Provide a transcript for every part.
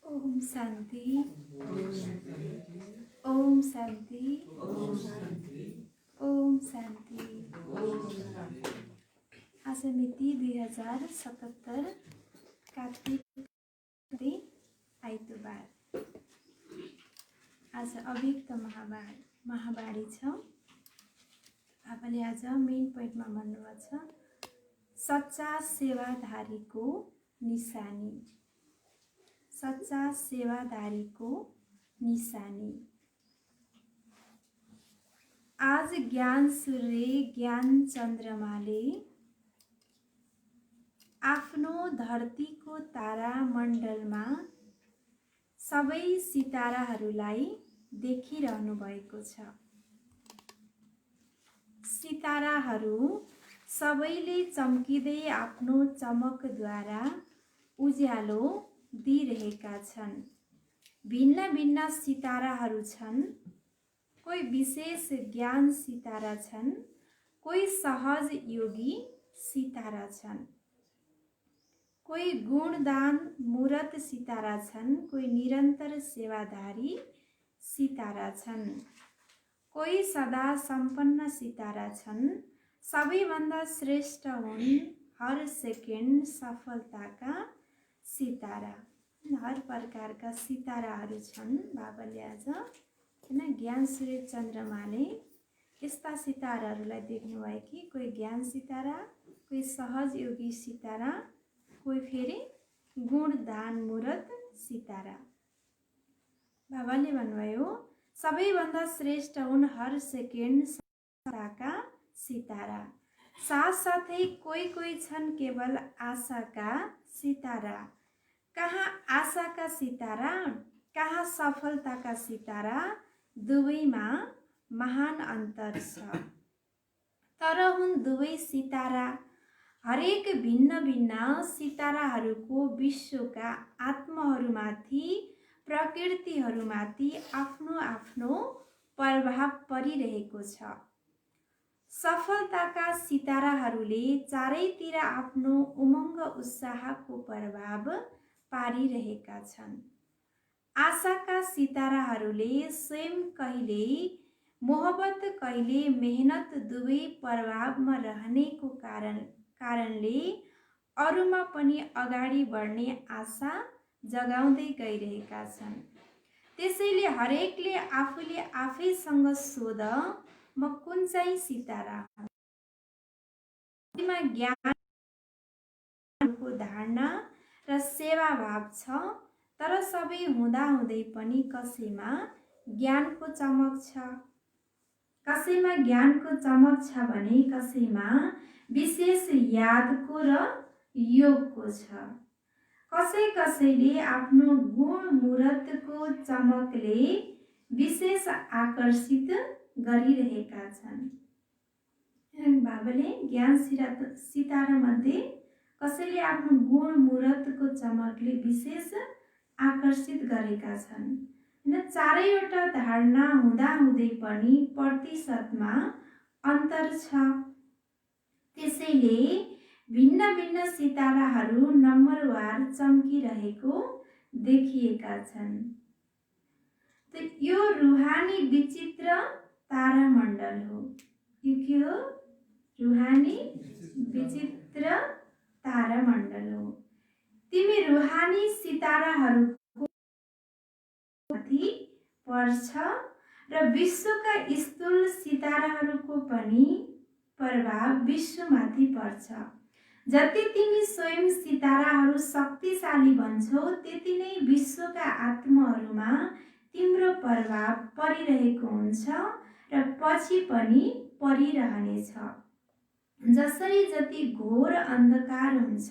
ओम शांति। ओम शांति। ओम शांति। आज मिति 2077 कार्तिक आइतबार। आज अव्यक्त महावाणी छ। आफूले आज मेन पोइन्टमा भन्नुभएको छ, सच्चा सेवाधारीको निशानी। सच्चा सेवाधारीको निशानी। आज ज्ञान सूर्य ज्ञान चन्द्रमाले आफ्नो धरतीको तारा मण्डलमा सबै सिताराहरूलाई देखिरहनु भएको छ। सिताराहरू सबैले चम्किँदै आफ्नो चमकद्वारा उज्यालो दिइरहेका छन्। भिन्न भिन्न सिताराहरू छन्। कोही विशेष ज्ञान सितारा छन्, कोही सहज योगी सितारा छन्, कोही गुणदान मूरत सितारा छन्, कोही निरन्तर सेवाधारी सितारा छन्, कोही सदा सम्पन्न सितारा छन्। सबैभन्दा श्रेष्ठ हुन् हर सेकेन्ड सफलताका सितारा। हर प्रकारका सिताराहरू छन्। बाबाले आज होइन ज्ञान सूर्य चन्द्रमाले यस्ता सिताराहरूलाई देख्नुभयो कि कोही ज्ञान सितारा, कोही सहज योगी सितारा, कोही फेरि गुणदान मूरत सितारा। बाबाले भन्नुभयो सबैभन्दा श्रेष्ठ हुन् हर सेकेन्ड सफलताका सितारा। साथसाथै कोही कोही छन् केवल आशाका सितारा। कहाँ आशाका सितारा, कहाँ सफलताका सितारा, दुवैमा महान अन्तर छ। तर हुन् दुवै सितारा। हरेक भिन्न भिन्न सिताराहरूको विश्वका आत्माहरूमाथि, प्रकृतिहरूमाथि आफ्नो आफ्नो प्रभाव परिरहेको छ। सफलताका सिताराहरूले चारैतिर आफ्नो उमङ्ग उत्साहको प्रभाव पारिरहेका छन्। आशाका सिताराहरूले स्वयं कहिले मोहब्बत कहिले मेहनत दुवै प्रभावमा रहनेको कारणले अरूमा पनि अगाडि बढ्ने आशा जगाउँदै गइरहेका छन्। त्यसैले हरेकले आफूले आफैसँग सोध, म कुन चाहिँ सितारा हुँ? ज्ञानको धारणा र सेवाभाव छ, तर सबै हुँदाहुँदै पनि कसैमा ज्ञानको चमक छ, कसैमा ज्ञानको चमक छ भने कसैमा विशेष यादको र योगको छ। कसैले आफ्नो गुण मूरतको चमकले विशेष आकर्षित गरिरहेका छन्। बाबाले ज्ञान सितारा मध्ये कसैले आफ्नो गुण मूरतको चमकले विशेष आकर्षित गरेका छन्। चारैवटा धारणा हुँदाहुँदै पनि प्रतिशतमा अन्तर छ। त्यसैले भिन्न भिन्न सिताराहरू नम्बरवार चम्किरहेको देखिएका छन्। यो रुहानी विचित्र तारामण्डल हो। यो के हो? रुहानी विचित्र तारामण्डल हो। तिमी रुहानी सिताराहरूको माथि पर्छ र विश्वका स्थूल सिताराहरूको पनि प्रभाव विश्वमाथि पर्छ। जति तिमी स्वयं सिताराहरू शक्तिशाली बन्छौ, त्यति नै विश्वका आत्माहरूमा तिम्रो प्रभाव परिरहेको हुन्छ र पछि पनि परिरहनेछ। जसरी जति घोर अन्धकार हुन्छ,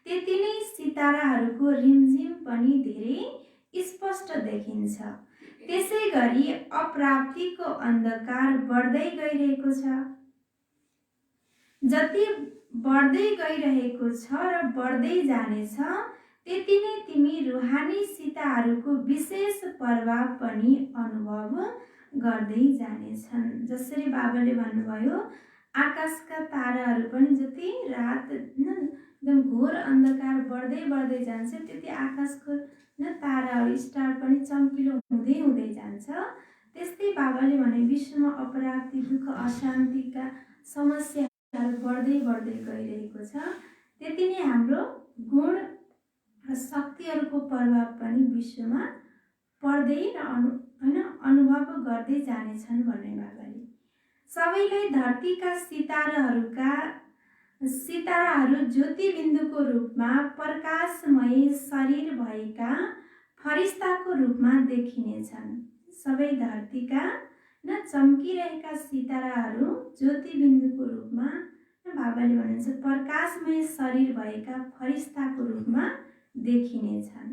त्यति नै सिताराहरूको रिमझिम पनि धेरै स्पष्ट देखिन्छ। त्यसै गरी अप्राप्तिको अन्धकार बढ्दै गइरहेको छ। जति बढ्दै गइरहेको छ र बढ्दै जानेछ, त्यति नै तिमी रुहानी सिताराहरूको विशेष प्रभाव पनि अनुभव गर्दै जानेछन्। जसरी बाबाले भन्नुभयो आकाशका ताराहरू पनि जति रात एकदम घोर अन्धकार बढ्दै जान्छ, त्यति आकाशको ताराहरू स्टार पनि चम्किलो हुँदै हुँदै जान्छ। त्यस्तै बाबाले भने विश्वमा अप्राप्ति, दुःख, अशान्तिका समस्याहरू बढ्दै गइरहेको छ, त्यति नै हाम्रो गुण र शक्तिहरूको प्रभाव पनि विश्वमा पर्दै र अनुभव गर्दै जानेछन् भन्ने बाबाले। सबैलाई धरतीका सिताराहरू ज्योतिबिन्दुको रूपमा प्रकाशमय शरीर भएका फरिस्ताको रूपमा देखिनेछन्। सबै धरतीका चम्किरहेका सिताराहरू ज्योतिबिन्दुको रूपमा, बाबाले भन्नुहुन्छ प्रकाशमय शरीर भएका फरिस्ताको रूपमा देखिनेछन्।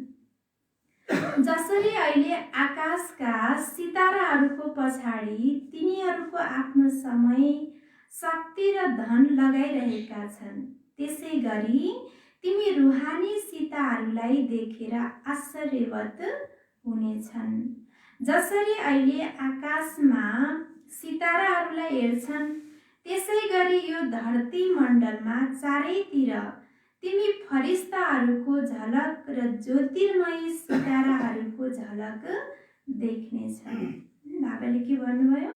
जसरी अहिले आकाशका सिताराहरूको पछाडि तिनीहरूको आफ्नो समय, शक्ति र धन लगाइरहेका छन्, त्यसै गरी तिमी रुहानी सिताहरूलाई देखेर आश्चर्यवत हुनेछन्। जसरी अहिले आकाशमा सिताराहरूलाई हेर्छन् त्यसै गरी यो धरती मण्डलमा चारैतिर तिमी फरिस्ताहरूको झलक र ज्योतिर्मय सिताराहरूको झलक देख्नेछन्। बाबाले के भन्नुभयो?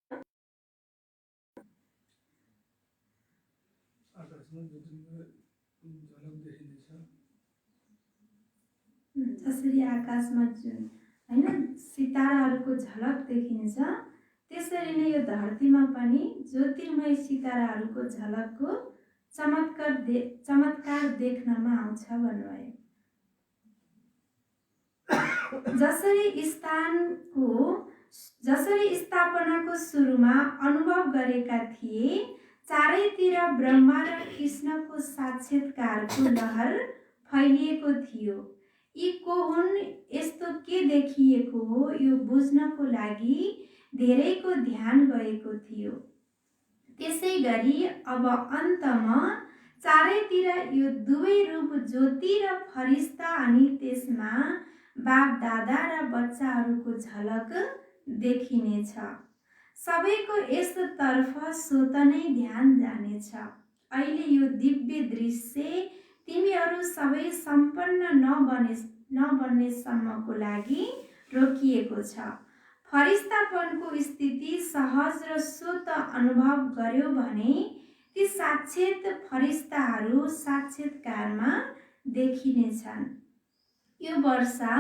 जसरी आकाशमा जुन हैन सिताराहरूको झलक देखिन्छ त्यसरी नै यो धरतीमा पनि ज्योतिर्मय सिताराहरूको झलकको चमत्कार देख्नमा आउँछ भन्नुभयो। जसरी स्थापनाको सुरुमा अनुभव गरेका थिए चारैतिर ब्रह्मा र कृष्णको साक्षात्कारको लहर फैलिएको थियो। यी को हुन्, यस्तो के देखिएको हो, यो बुझ्नको लागि धेरैको ध्यान गएको थियो। त्यसै गरी अब अन्तमा चारैतिर यो दुवै रूप ज्योति र फरिस्ता अनि त्यसमा बाप दादा र बच्चाहरूको झलक देखिनेछ। सबैको यसतर्फ स्वत नै ध्यान जानेछ। अहिले यो दिव्य दृश्य तिमीहरू सबै सम्पन्न नबन्नेसम्मको लागि रोकिएको छ। फरिस्तापनको स्थिति सहज र स्वत अनुभव गर्यो भने ती साक्षात फरिस्ताहरू साक्षात्कारमा देखिनेछन्। यो वर्षा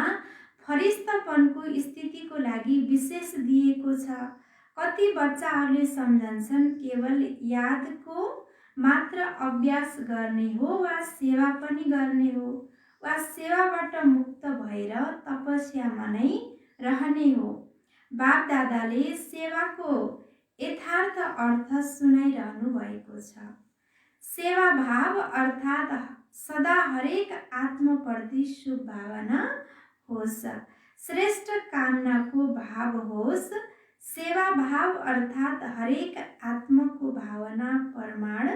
फरिस्तापनको स्थितिको लागि विशेष दिएको छ। कति बच्चाहरूले सम्झन्छन् केवल यादको मात्र अभ्यास गर्ने हो वा सेवा पनि गर्ने हो वा सेवाबाट मुक्त भएर तपस्यामा नै रहने हो। बाप दादाले सेवाको यथार्थ अर्थ सुनाइरहनु भएको छ। सेवा भाव अर्थात् सदा हरेक आत्मप्रति शुभ भावना होस्, श्रेष्ठ कामनाको भाव होस्। सेवा भाव अर्थात् हरेक आत्मको भावना प्रमाण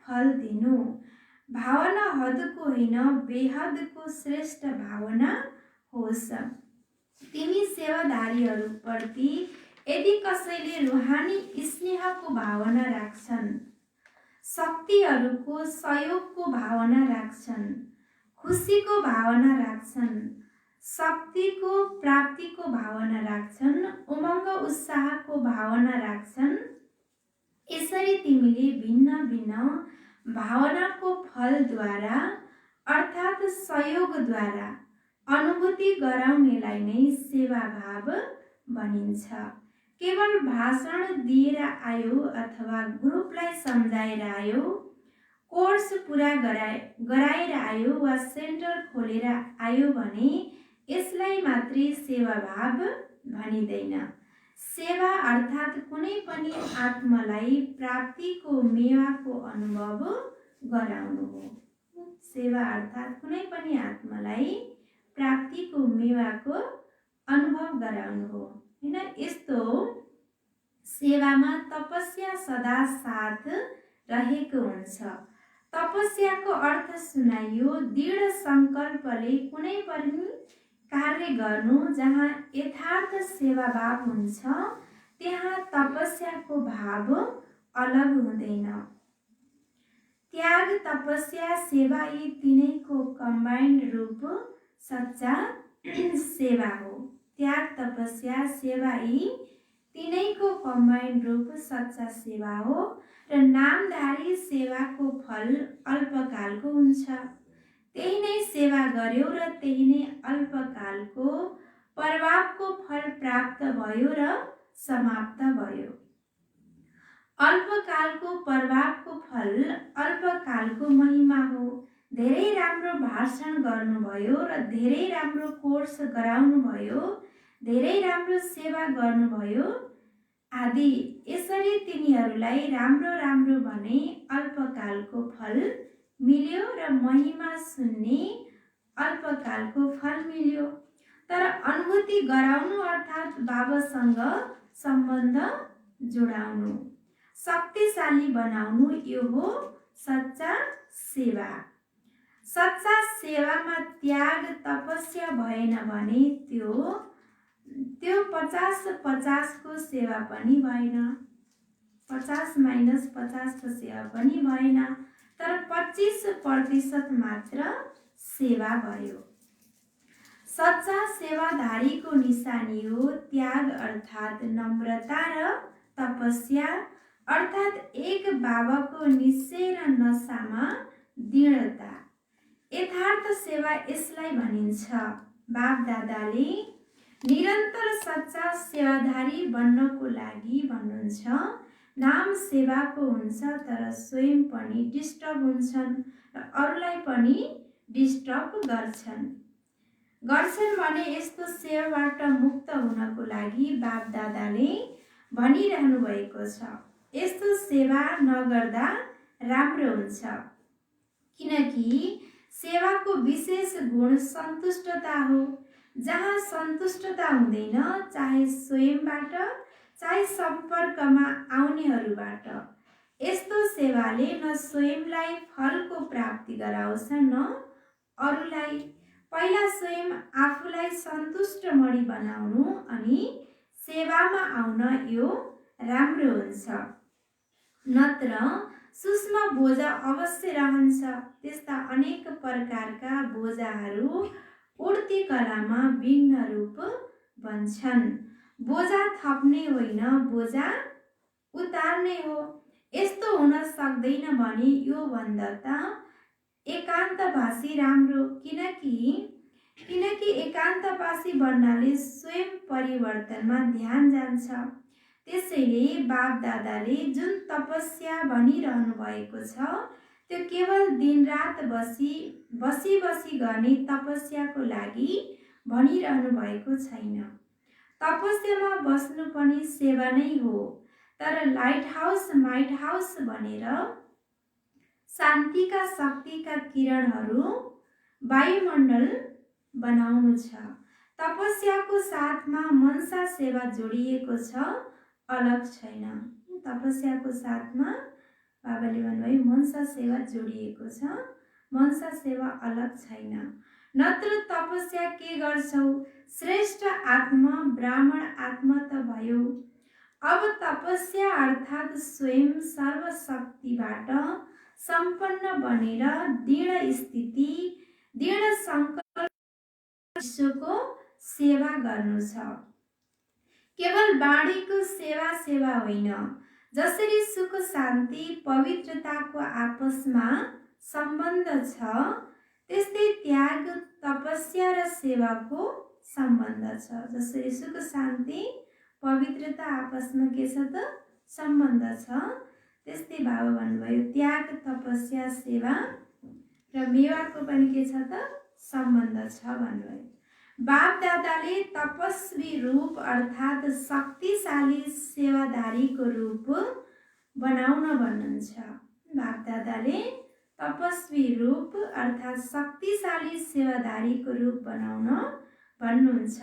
फल दिनु। भावना हदको होइन, बेहदको श्रेष्ठ भावना होस्। तिमी सेवाधारीहरूप्रति यदि कसैले रुहानी स्नेहको भावना राख्छन्, शक्तिहरूको सहयोगको भावना राख्छन्, खुसीको भावना राख्छन्, शक्तिको प्राप्तिको भावना राख्छन्, उमङ्ग उत्साहको भावना राख्छन्, यसरी तिमीले भिन्न भिन्न भावनाको फलद्वारा अर्थात् सहयोगद्वारा अनुभूति गराउनेलाई नै सेवाभाव भनिन्छ। केवल भाषण दिएर आयो अथवा ग्रुपलाई सम्झाएर आयो, कोर्स पुरा गराएर आयो वा सेन्टर खोलेर आयो भने यसलाई मात्रै सेवाभाव भनिँदैन। सेवा अर्थात् कुनै पनि आत्मालाई प्राप्तिको मेवाको अनुभव गराउनु हो। सेवा अर्थात् कुनै पनि आत्मालाई प्राप्तिको मेवाको अनुभव गराउनु हो हैन। यस्तो सेवामा तपस्या सदा साथ रहेको हुन्छ। तपस्याको अर्थ सुनाइयो, दृढ सङ्कल्पले कुनै पनि कार्य गर्नु। जहाँ यथार्थ सेवाभाव हुन्छ त्यहाँ तपस्याको भाव अलग हुँदैन। त्याग, तपस्या, सेवा यी तीनैको कम्बाइन्ड रूप सच्चा सेवा हो। त्याग, तपस्या, सेवा यी तीनैको कम्बाइन्ड रूप सच्चा सेवा हो र नामधारी सेवाको फल अल्पकालको हुन्छ। त्यही नै सेवा गर्यो र त्यही नै अल्पकालको प्रभावको फल प्राप्त भयो र समाप्त भयो। अल्पकालको प्रभावको फल अल्पकालको महिमा हो। धेरै राम्रो भाषण गर्नुभयो र धेरै राम्रो कोर्स गराउनुभयो, धेरै राम्रो सेवा गर्नुभयो आदि। यसरी तिनीहरूलाई राम्रो राम्रो भने अल्पकालको फल मिल्यो र महिमा सुन्ने अल्पकालको फल मिल्यो। तर अनुभूति गराउनु अर्थात् बाबासँग सम्बन्ध जोडाउनु, शक्तिशाली बनाउनु, यो हो सच्चा सेवा। सच्चा सेवामा त्याग तपस्या भएन भने त्यो 50-50 को सेवा पनि भएन, 50-50 को सेवा पनि भएन, तर 25% मात्र सेवा भयो। सच्चा सेवाधारीको निशानी हो त्याग अर्थात् नम्रता र तपस्या अर्थात् एक बाबाको निश्चय र नशामा दृढता। यथार्थ सेवा यसलाई भनिन्छ। बाप दादाले निरन्तर सच्चा सेवाधारी बन्नको लागि भन्नुहुन्छ। नाम सेवाको हुन्छ तर स्वयं पनि डिस्टर्ब हुन्छन् र अरूलाई पनि डिस्टर्ब गर्छन् भने यस्तो सेवाबाट मुक्त हुनको लागि बाप दादाले भनिरहनु भएको छ। यस्तो सेवा नगर्दा राम्रो हुन्छ, किनकि सेवाको विशेष गुण सन्तुष्टता हो। जहाँ सन्तुष्टता हुँदैन, चाहे स्वयंबाट चाहे सम्पर्कमा आउनेहरूबाट, यस्तो सेवाले न स्वयंलाई फलको प्राप्ति गराउँछ न अरूलाई। पहिला स्वयं आफूलाई सन्तुष्ट मणि बनाउनु अनि सेवामा आउन यो राम्रो हुन्छ, नत्र सूक्ष्म बोझा अवश्य रहन्छ। त्यस्ता अनेक प्रकारका बोझाहरू उड्ती कलामा विघ्न रूप बन्छन्। बोझा थप्ने होइन, बोझा उतार्ने हो। यस्तो हुन सक्दैन भने यो भन्दा त एकान्तवासी राम्रो, किनकि एकान्तवासी बन्नाले स्वयं परिवर्तनमा ध्यान जान्छ। त्यसैले बाप दादाले जुन तपस्या भनिरहनु भएको छ त्यो केवल दिनरात बसी गर्ने तपस्याको लागि भनिरहनु भएको छैन। तपस्यामा बस्नु पनि सेवा नै हो, तर लाइट हाउस माइट हाउस बनेर शान्तिका शक्तिका किरणहरू वायुमण्डल बनाउनु छ। तपस्याको साथमा मनसा सेवा जोडिएको छ, अलग छैन। तपस्याको साथमा बाबाले भन्नुभयो मनसा सेवा जोडिएको छ, मनसा सेवा अलग छैन। नत्र तपस्या के गर्छौ? श्रेष्ठ आत्मा ब्राह्मण आत्मा त भयो। अब तपस्या अर्थात् स्वयं सर्वशक्तिबाट सम्पन्न बनेर दृढ स्थिति दृढ संकल्प विश्वको सेवा गर्नु छ। केवल वाणीको सेवा होइन। जसरी सुख शान्ति पवित्रताको आपसमा सम्बन्ध छ, त्यस्तै त्याग तपस्या र सेवाको सम्बन्ध छ। जसरी सुख शान्ति पवित्रता आपसमा के छ त सम्बन्ध छ, त्यस्तै बाबा भन्नुभयो त्याग तपस्या सेवा र मेवाको पनि के छ त सम्बन्ध छ भन्नुभयो। बाप दादाले तपस्वी रूप अर्थात् शक्तिशाली सेवाधारीको रूप बनाउन भन्नुहुन्छ। बाप दादाले तपस्वी रूप अर्थात् शक्तिशाली सेवाधारीको रूप बनाउन भन्नुहुन्छ।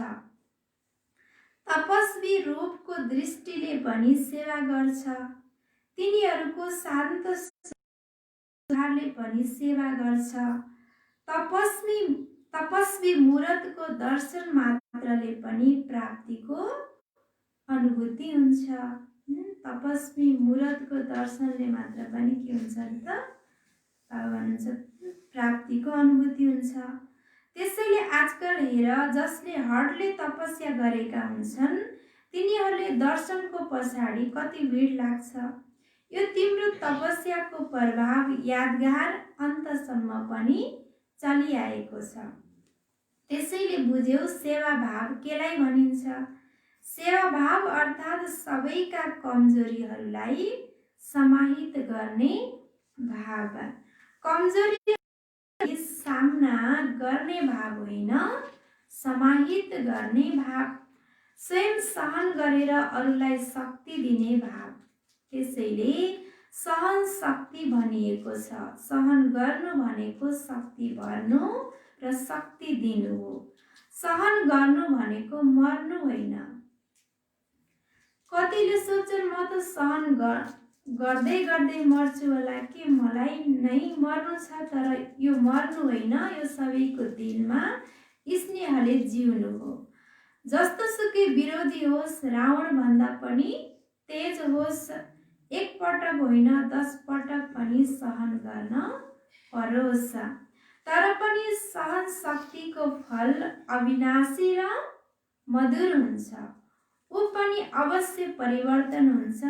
तपस्वी रूपको दृष्टिले पनि सेवा गर्छ। तिनीहरूको शान्त सुधारले पनि सेवा गर्छ। तपस्वी मूर्तको दर्शन मात्रले पनि प्राप्तिको अनुभूति हुन्छ। तपस्वी मूर्तको दर्शनले मात्र पनि के हुन्छ त भन्नुहुन्छ प्राप्तिको अनुभूति हुन्छ। त्यसैले आजकल हेर, जसले हडले तपस्या गरेका हुन्छन् तिनीहरूले दर्शनको पछाडि कति भिड लाग्छ। यो तिम्रो तपस्याको प्रभाव यादगार अन्तसम्म पनि चलिआएको छ। त्यसैले बुझ्यौ सेवा भाव केलाई भनिन्छ। सेवा भाव अर्थात् सबैका कमजोरीहरूलाई समाहित गर्ने भाव। कमजोरी सामना गर्ने भाव होइन, समाहित गर्ने भाव। स्वयं सहन गरेर अरूलाई शक्ति दिने भाव। त्यसैले सहन शक्ति भनिएको छ। सहन गर्नु भनेको शक्ति भर्नु र शक्ति दिनु हो। सहन गर्नु भनेको मर्नु होइन। कतिले सोच्छन् म त सहन गर्दै गर्दै मर्छु होला, के मलाई सबैलाई नै मर्नु छ, तर यो मर्नु होइन, यो सबैको दिलमा स्नेहले जिउनु हो। जस्तोसुकै विरोधी होस्, रावण भन्दा पनि तेज होस्, एक पटक होइन 10 पटक पनि सहन गर्न परोस्, तर पनि सहन शक्तिको फल अविनाशी र मधुर हुन्छ। ऊ पनि अवश्य परिवर्तन हुन्छ।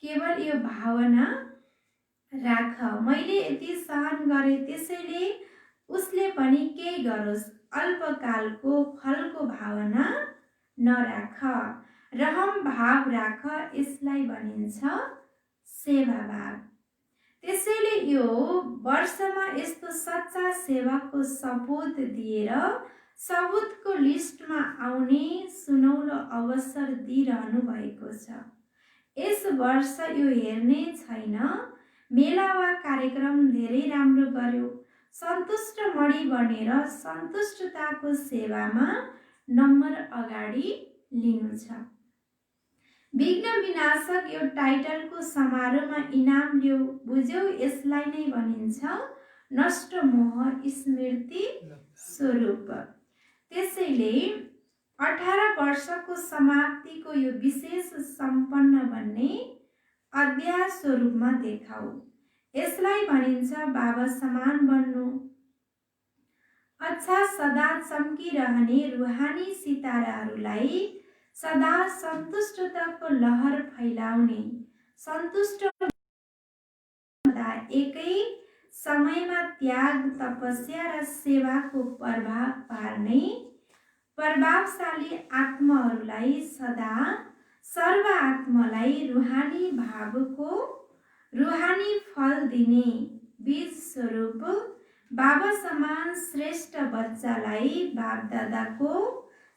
केवल यो भावना राख, मैले यति सहन गरे, त्यसैले उसले पनि केही गरोस्। अल्पकालको फलको भावना नराख, रहम भाव राख, यसलाई भनिन्छ सेवा भाव। त्यसैले यो वर्षमा यस्तो सच्चा सेवाको सपुत दिएर सबुतको लिस्टमा आउने सुनौलो अवसर दिइरहनु भएको छ। यस वर्ष यो हेर्ने छैन, मेला वा कार्यक्रम धेरै राम्रो गर्यो, सन्तुष्ट मणि बनेर सन्तुष्टताको सेवामा नम्बर अगाडि लिनु छ। विघ्न विनाशक यो टाइटलको समारोहमा इनाम ल्याऊ, बुझ्यौ, यसलाई नै भनिन्छ नष्ट मोह स्मृति स्वरूप। त्यसैले 18 वर्षको समाप्तिको यो विशेष सम्पन्न भन्ने अध्याय स्वरूपमा देखाऊ। यसलाई भनिन्छ बाबा समान बन्नु। अच्छा, सदा चम्किरहने रुहानी सिताराहरूलाई सदा सन्तुष्टताको लहर फैलाउने, सन्तुष्ट एकै समयमा त्याग, तपस्या र सेवाको प्रभाव पार्ने प्रभावशाली आत्माहरूलाई सदा सर्व आत्मालाई रुहानी भावको रुहानी फल दिने बीज स्वरूप बाबा समान श्रेष्ठ बच्चालाई बापदादाको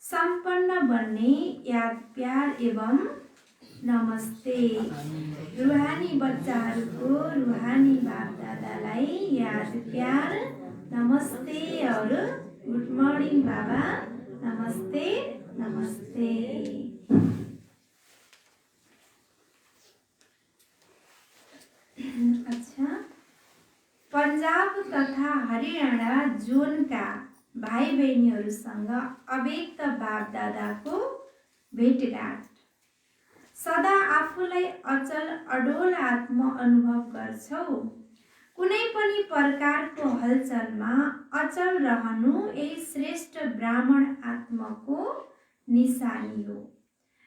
सम्पन्न बन्ने याद प्यार एवं नमस्ते। रुहानी बच्चाहरूको रुहानी बापदादालाई याद प्यार नमस्ते और गुड मॉर्निंग बाबा, नमस्ते नमस्ते। अच्छा, पंजाब तथा हरियाणा जोनका भाइ बहिनीहरूसँग अव्यक्त बापदादाको भेटघाट। सदा आफूलाई अचल अडोल आत्मा अनुभव गर्छौ। कुनै पनि प्रकारको हलचलमा अचल रहनु यही श्रेष्ठ ब्राह्मण आत्माको निशानी हो।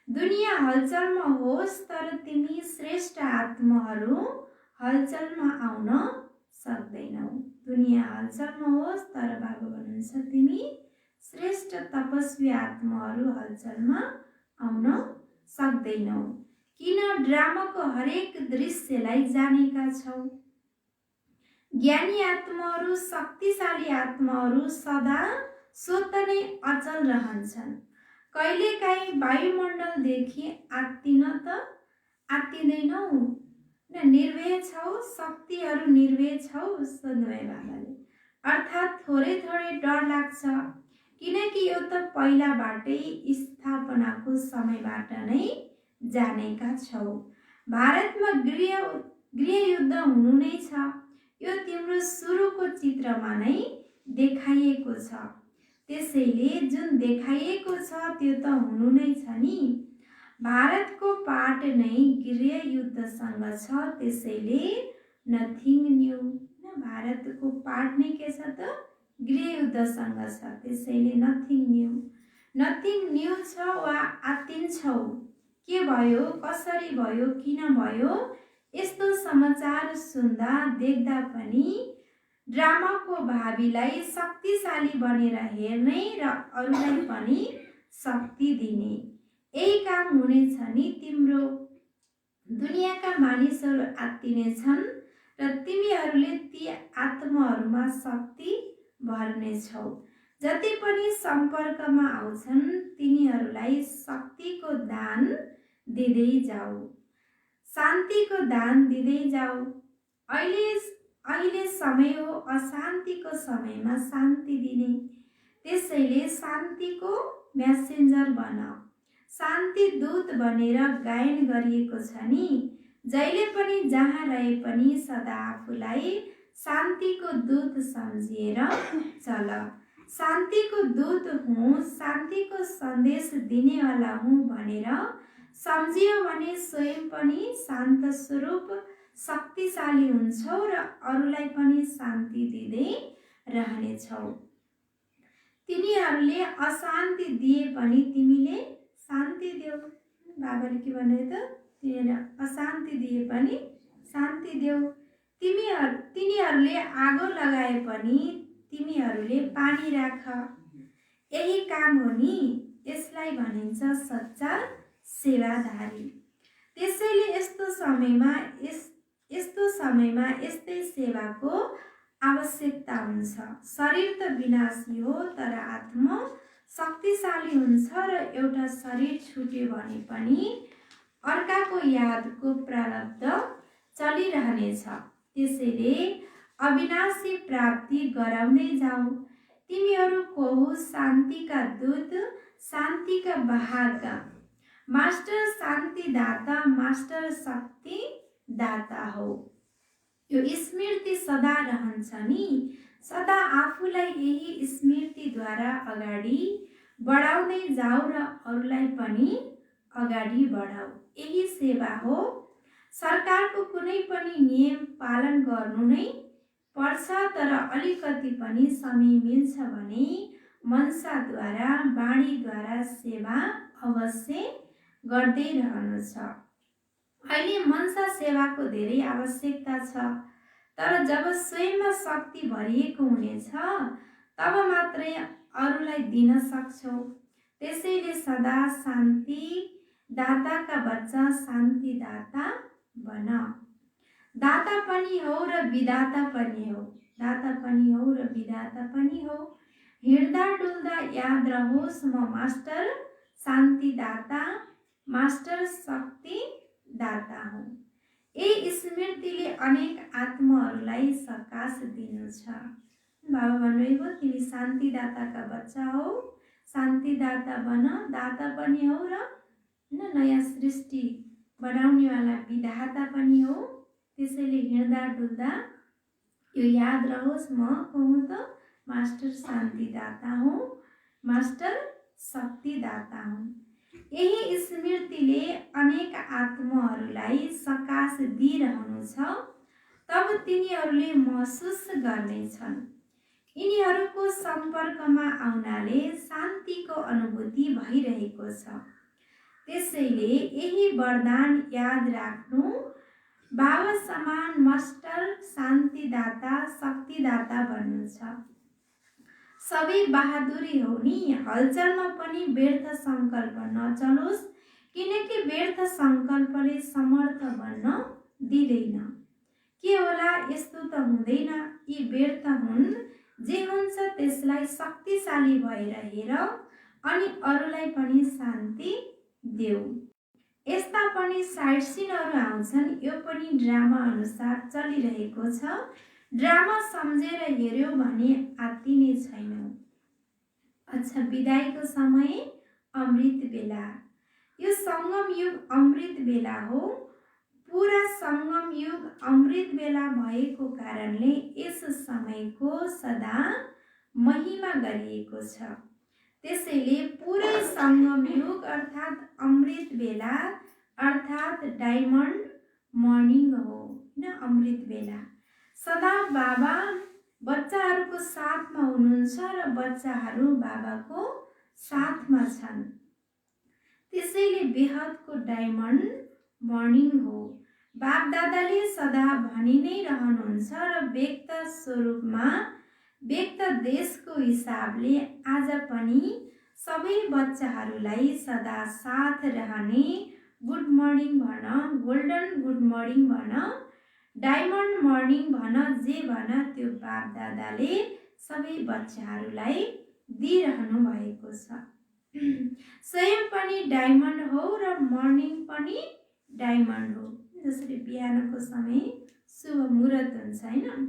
दुनिया हलचलमा होस्, तर तिमी श्रेष्ठ आत्माहरू हलचलमा आउन सक्दैनौ। दुनिया हलचलमा होस्, तर बाबा भन्नुहुन्छ तिमी श्रेष्ठ तपस्वी आत्माहरू हलचलमा आउन सक्दैनौ। किन ड्रामाको हरेक दृश्यलाई जानेका छौ। ज्ञानी आत्माहरू, शक्तिशाली आत्माहरू सदा स्वत नै अचल रहन्छन्। कहिलेकाहीँ वायुमण्डलदेखि आत्तिन त आत्तिँदैनौ न, निर्भय छौ, शक्तिहरू निर्भय छौ, सोध्नुभयो बाबाले। अर्थात् थोरै थोरै डर लाग्छ, किनकि यो त पहिलाबाटै स्थापनाको समयबाट नै जानेका छौ। भारतमा गृहयुद्ध हुनु नै छ, यो तिम्रो सुरुको चित्रमा नै देखाइएको छ। त्यसैले जुन देखाइएको छ त्यो त हुनु नै छ नि। भारतको पाठ नै गृहयुद्धसँग छ, त्यसैले नथिङ न्यू। भारतको पाठ नै के छ त गृहयुद्धसँग छ, त्यसैले नथिङ न्यू। नथिङ न्यू छ वा आत्तिन्छौ। के भयो, कसरी भयो, किन भयो, यस्तो समाचार सुन्दा देख्दा पनि ड्रामाको भावीलाई शक्तिशाली बनेर हेर्ने र अरूलाई पनि शक्ति दिने यही काम हुनेछ नि तिम्रो। दुनियाँका मानिसहरू आत्तिनेछन् र तिमीहरूले ती आत्माहरूमा शक्ति भर्नेछौ। जति पनि सम्पर्कमा आउँछन् तिनीहरूलाई शक्तिको दान दिँदै जाऊ, शान्तिको दान दिँदै जाऊ। अहिले समय हो अशान्तिको समयमा शान्ति दिने, त्यसैले शान्तिको मेसेन्जर बन। शान्ति दूत बनेर गायन गरिएको छ नि, जहिले पनि जहाँ रहे पनि सदा आफूलाई शान्तिको दूत सम्झिएर चल। शान्तिको दूत हुँ, शान्तिको सन्देश दिनेवाला हुँ भनेर सम्झियो भने स्वयं पनि शान्त स्वरूप शक्तिशाली हुन्छौ र अरूलाई पनि शान्ति दिँदै रहनेछौ। तिनीहरूले अशान्ति दिए पनि तिमीले शान्ति देऊ। बाबाले के भने त, तिनीहरूले अशान्ति दिए पनि शान्ति देऊ। तिनीहरूले आगो लगाए पनि तिमीहरूले पानी राख। यही काम हो नि, यसलाई भनिन्छ सच्चा सेवाधारी। त्यसैले यस्तो समयमा यस्तै सेवाको आवश्यकता हुन्छ। शरीर त विनाशी हो तर आत्मा शक्तिशाली हुन्छ र एउटा शरीर छुट्यो भने पनि अर्काको यादको प्रारब्ध चलिरहनेछ। त्यसैले अविनाशी प्राप्ति गराउँदै जाऊ। तिमीहरू को हो शान्तिका दूत, शान्तिका वाहक। मास्टर शान्तिदाता, मास्टर शक्तिदाता हो। यो स्मृति सदा रहन्छ नि। सदा आफूलाई यही स्मृतिद्वारा अगाडि बढाउँदै जाऊ र अरूलाई पनि अगाडि बढाऊ। यही सेवा हो। सरकारको कुनै पनि नियम पालन गर्नु नै पर्छ, तर अलिकति पनि समय मिल्छ भने मनसाद्वारा, वाणीद्वारा सेवा अवश्य गर्दै रहनु छ। अहिले मनसा सेवाको धेरै आवश्यकता छ, तर जब स्वयंमा शक्ति भरिएको हुनेछ तब मात्रै अरूलाई दिन सक्छौ। त्यसैले सदा शान्ति दाताका बच्चा शान्तिदाता बन। दाता पनि हो र विधाता पनि हो। दाता पनि हो र विधाता पनि हो। हिँड्दा डुल्दा याद रहोस् म मास्टर शान्तिदाता, मास्टर शक्तिदाता हुँ। यही स्मृतिले अनेक आत्माहरूलाई सकाश दिनु छ। बाबा भन्नुभयो तिमी शान्तिदाताका बच्चा हौ, शान्तिदाता बन। दाता पनि हो र नयाँ सृष्टि बनाउनेवाला विधाता पनि हो। त्यसैले हिँड्दा डुल्दा यो याद रहोस् म कहूँ त मास्टर शान्तिदाता हुँ, मास्टर शक्तिदाता हुँ। यही स्मृतिले अनेक आत्माहरूलाई सकाश दिइरहनु छ। तब तिनीहरूले महसुस गर्नेछन्। यिनीहरूको सम्पर्कमा आउनाले शान्तिको अनुभूति भइरहेको छ। त्यसैले यही वरदान याद राख्नु। बाबा समान मास्टर शान्तिदाता, शक्तिदाता बन्नु छ। सबै बहादुरी हो नि। हलचलमा पनि व्यर्थ सङ्कल्प नचलोस्, किनकि व्यर्थ सङ्कल्पले समर्थ बन्न दिँदैन। के होला यस्तो त हुँदैन। यी व्यर्थ हुन्। जे हुन्छ त्यसलाई शक्तिशाली भएर हेर अनि अरूलाई पनि शान्ति देऊ। यस्ता पनि साइड सिनहरू आउँछन्। यो पनि ड्रामा अनुसार चलिरहेको छ। ड्रामा सम्झेर हेर्यो भने आत्तिने छैनौ। अच्छा, बिदाईको समय अमृत बेला। यो सङ्गम युग अमृत बेला हो। पुरा सङ्गम युग अमृत बेला भएको कारणले यस समयको सदा महिमा गरिएको छ। त्यसैले पुरै सङ्गम युग अर्थात् अमृत बेला अर्थात् डायमन्ड मर्निङ हो न। अमृत बेला सदा बाबा बच्चाहरूको साथमा हुनुहुन्छ र बच्चाहरू बाबाको साथमा छन्। त्यसैले बेहदको डायमन्ड मर्निङ हो। बाप दादाले सदा भनि नै रहनुहुन्छ र व्यक्त स्वरूपमा, व्यक्त देशको हिसाबले आज पनि सबै बच्चाहरूलाई सदा साथ रहने गुड मर्निङ भन, गोल्डन गुड मर्निङ भन, डायमन्ड मर्निङ भन, जे भन त्यो बाप दादाले सबै बच्चाहरूलाई दिइरहनु भएको छ। स्वयं पनि डायमन्ड हो र मर्निङ पनि डायमन्ड हो। जसरी बिहानको समय शुभ मुहूर्त हुन्छ हैन,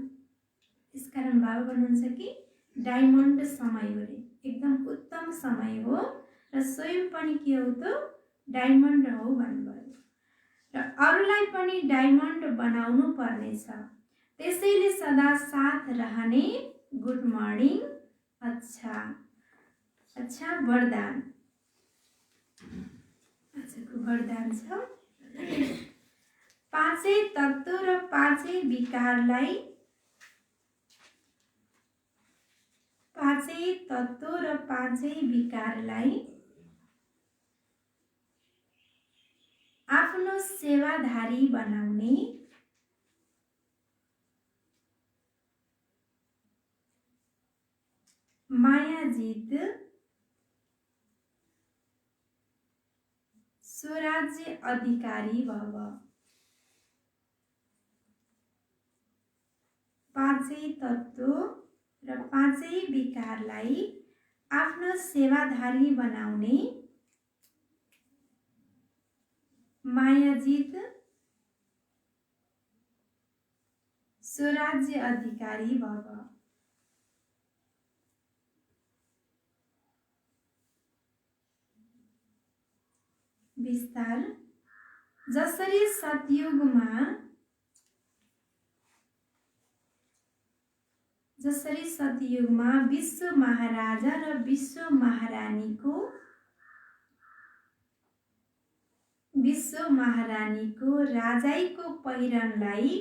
त्यसकारण बाबा भन्नुहुन्छ कि डायमन्ड समय हो रे, एकदम उत्तम समय हो र स्वयं पनि के हो त डायमन्ड हो भन्नुभयो। र अरूलाई पनि डायमन्ड बनाउनु पर्नेछ। त्यसैले सदा साथ रहने गुड मर्निङ अच्छा। अच्छा वरदान। आजको वरदान छ पाँचै तत्त्व र पाँचै विकारलाई आफ्नो सेवाधारी बनाउने मायाजित स्वराज्य अधिकारी भव। पाँचै तत्त्व र पाँचै विकारलाई आफ्नो सेवाधारी बनाउने मायाजित स्वराज्य अधिकारी भव। विस्तार। जसरी सतयुगमा विश्व महाराजा र विश्व महारानीको राजाईको पहिरनलाई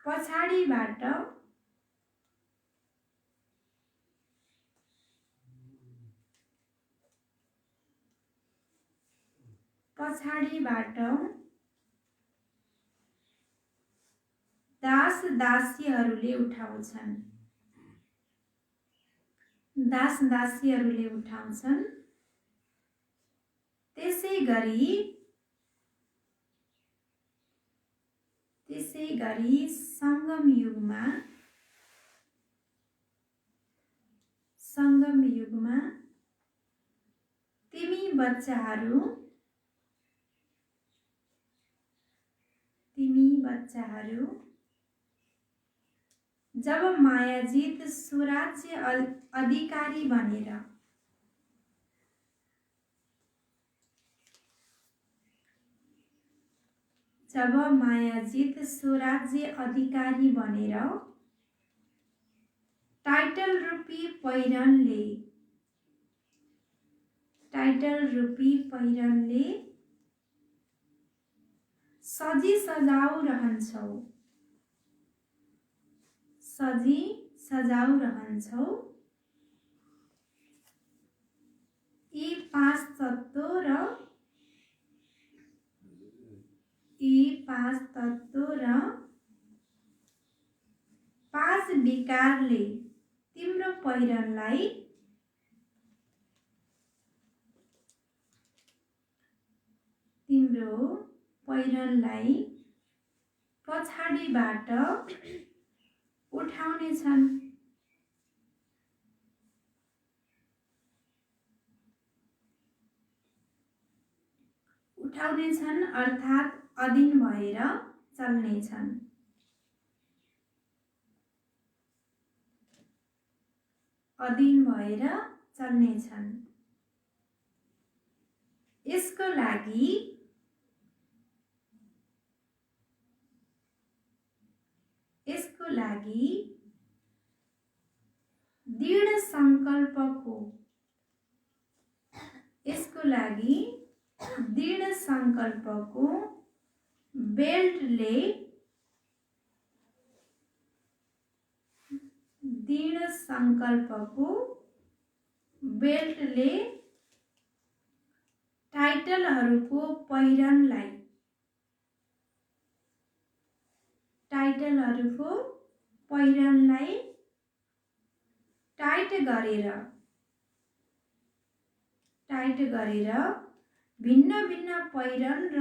पछाडिबाट दास दासीहरूले उठाउँछन्। त्यसै गरी संगम युगमा तिमी बच्चाहरू जब मायाजित स्वराज्य अधिकारी बनेर टाइटल रूपी पहिरनले सजी सजाउ रहन्छौ। यी पाँच तत्त्व र पाँच विकारले तिम्रो पहिरनलाई पछाडिबाट उठाउनेछन् अर्थात् अधीन भएर चल्नेछन्। यसको लागि दृढ संकल्पको बेल्टले टाइटलहरूको पहिरनलाई टाइट गरेर भिन्न भिन्न पहिरन र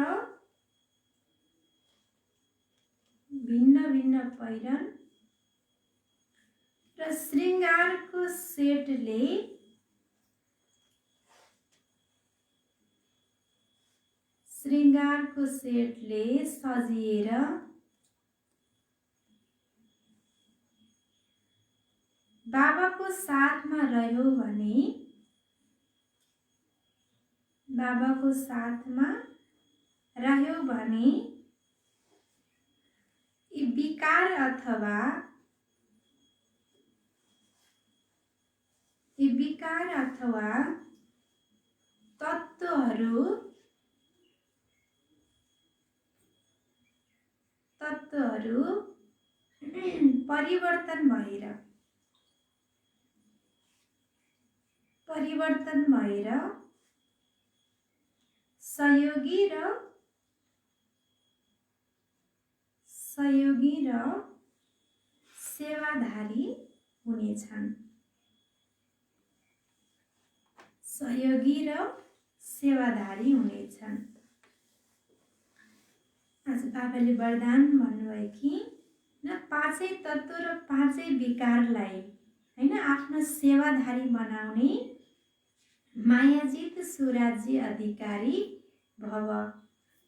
श्रृङ्गारको सेटले सजिएर बाबाको बाबाको साथमा रह्यो भने बाबाको साथमा रह्यो भने यी विकार अथवा तत्त्वहरू परिवर्तन भएर सहयोगी र सेवाधारी हुनेछन्। आज बाबाले वरदान भन्नुभयो कि न पाँचै तत्त्व र पाँचै विकारलाई हैन आफ्नो सेवाधारी बनाउने मायाजित सुराज्य अधिकारी भव।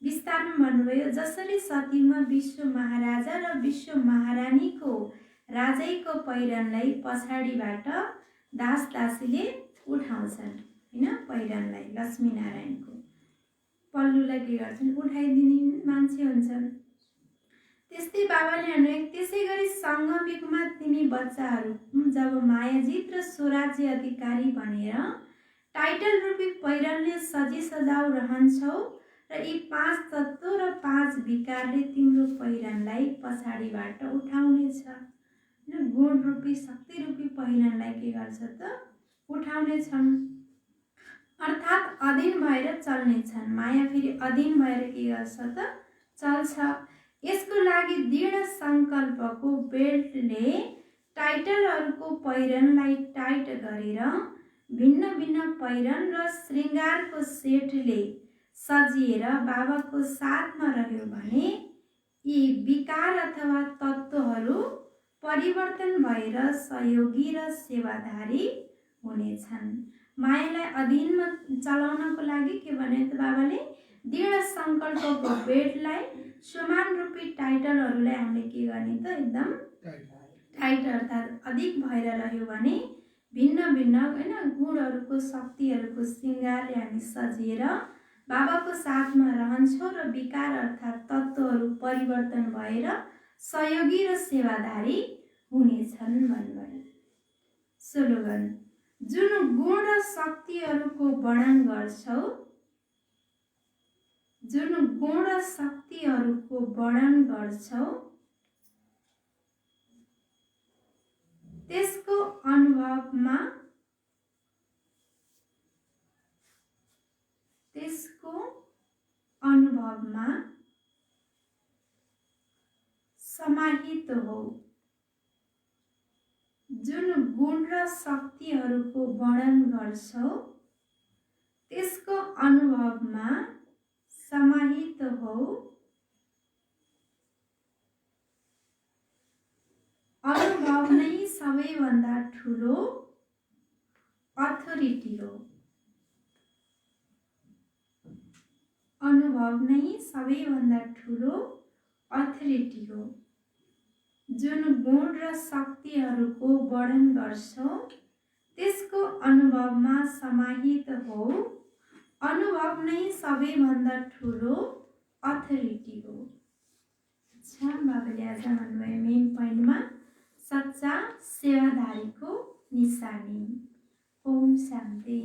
विस्तारमा भन्नुभयो जसरी सतीमा विश्व महाराजा र विश्व महारानीको राजैको पहिरनलाई पछाडिबाट दासदासीले उठाउँछन् हैन, पहिरनलाई लक्ष्मीनारायणको पल्लुलाई के गर्छन् उठाइदिने मान्छे हुन्छन्। त्यस्तै बाबाले भन्नुभयो त्यसै गरी सङ्गमिकमा तिमी बच्चाहरू जब मायाजित र स्वराज्य अधिकारी बनेर टाइटल रूपी पहिरनले सजी सजाउ रहन्छौ र यी पाँच तत्त्व र पाँच विकारले तिम्रो पहिरनलाई पछाडिबाट उठाउनेछ। गुण रूपी शक्ति रूपी पहिरनलाई के गर्छ त उठाउनेछन्, अर्थात् अधीन भएर चल्नेछन्। माया फेरि अधीन भएर के गर्छ त चल्छ। यसको लागि दृढ सङ्कल्पको बेल्टले टाइटलहरूको पहिरनलाई टाइट गरेर भिन्न भिन्न पहिरन र श्रृङ्गारको सेटले सजिएर बाबाको साथमा रह्यो भने यी विकार अथवा तत्त्वहरू परिवर्तन भएर सहयोगी र सेवाधारी हुनेछन्। मायालाई अधीनमा चलाउनको लागि के भने त बाबाले दृढ सङ्कल्पको बेल्टलाई समान रूपी टाइटलहरूलाई हामीले के गर्ने त एकदम टाइट अर्थात् अधिक भएर रह्यो भने भिन्न भिन्न हैन गुणहरूको शक्तिहरूको श्रृङ्गारले हामी सजिएर बाबाको साथमा रहन्छौँ र विकार अर्थात् तत्त्वहरू परिवर्तन भएर सहयोगी र सेवाधारी हुनेछन् भन्नुभयो। स्लोगन जुन गुण र शक्तिहरूको वर्णन गर्छौ त्यसको अनुभवमा समाहित हो। जुन गुण र शक्तिहरूको वर्णन गर्छौ त्यसको अनुभवमा समाहित हो। अनुभव नै सबैभन्दा ठुलो अथोरिटी हो। जुन गुण र शक्तिहरूको वर्णन गर्छौ त्यसको अनुभवमा समाहित हो। अनुभव नै सबैभन्दा ठुलो अथोरिटी हो। अच्छा, बाबाले आज भन्नुभयो मेन पोइन्टमा सच्चा सेवाधारीको निशानी। ओम शान्ति।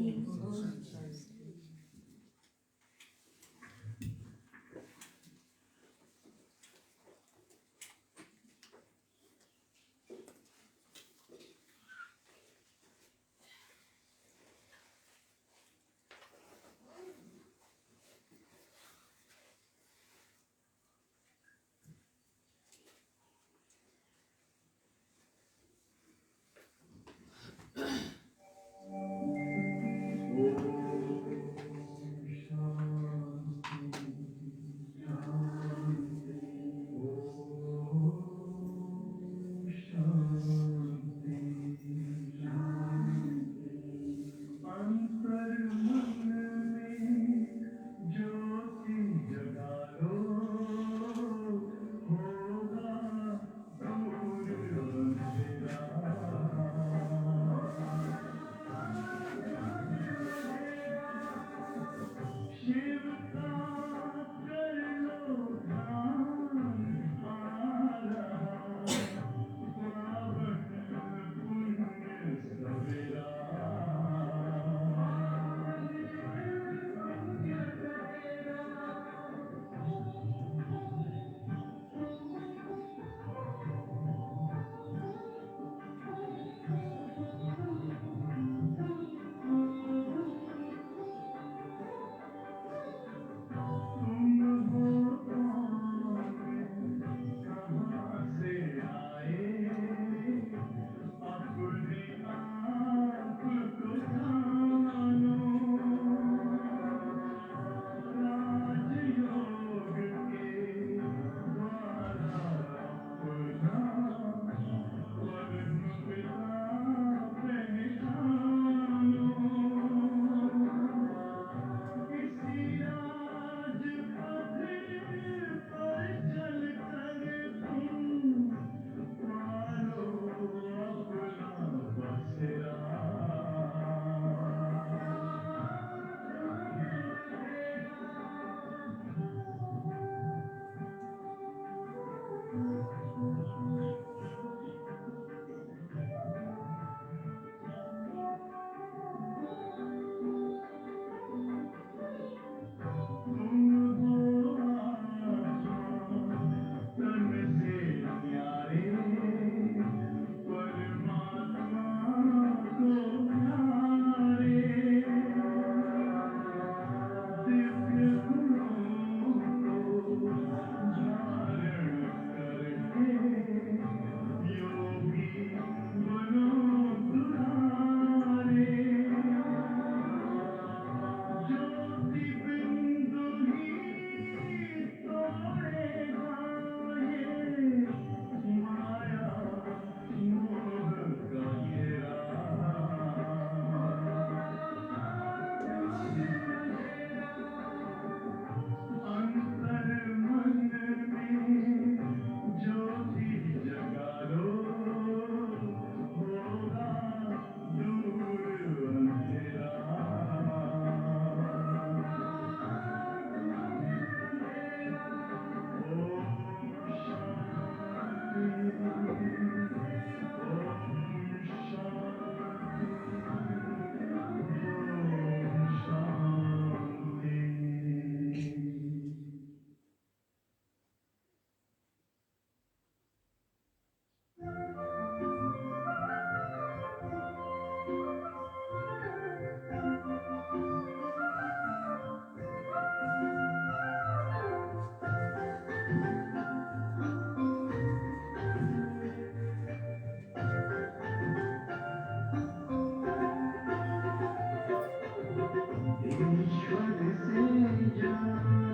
ईश्वर से जान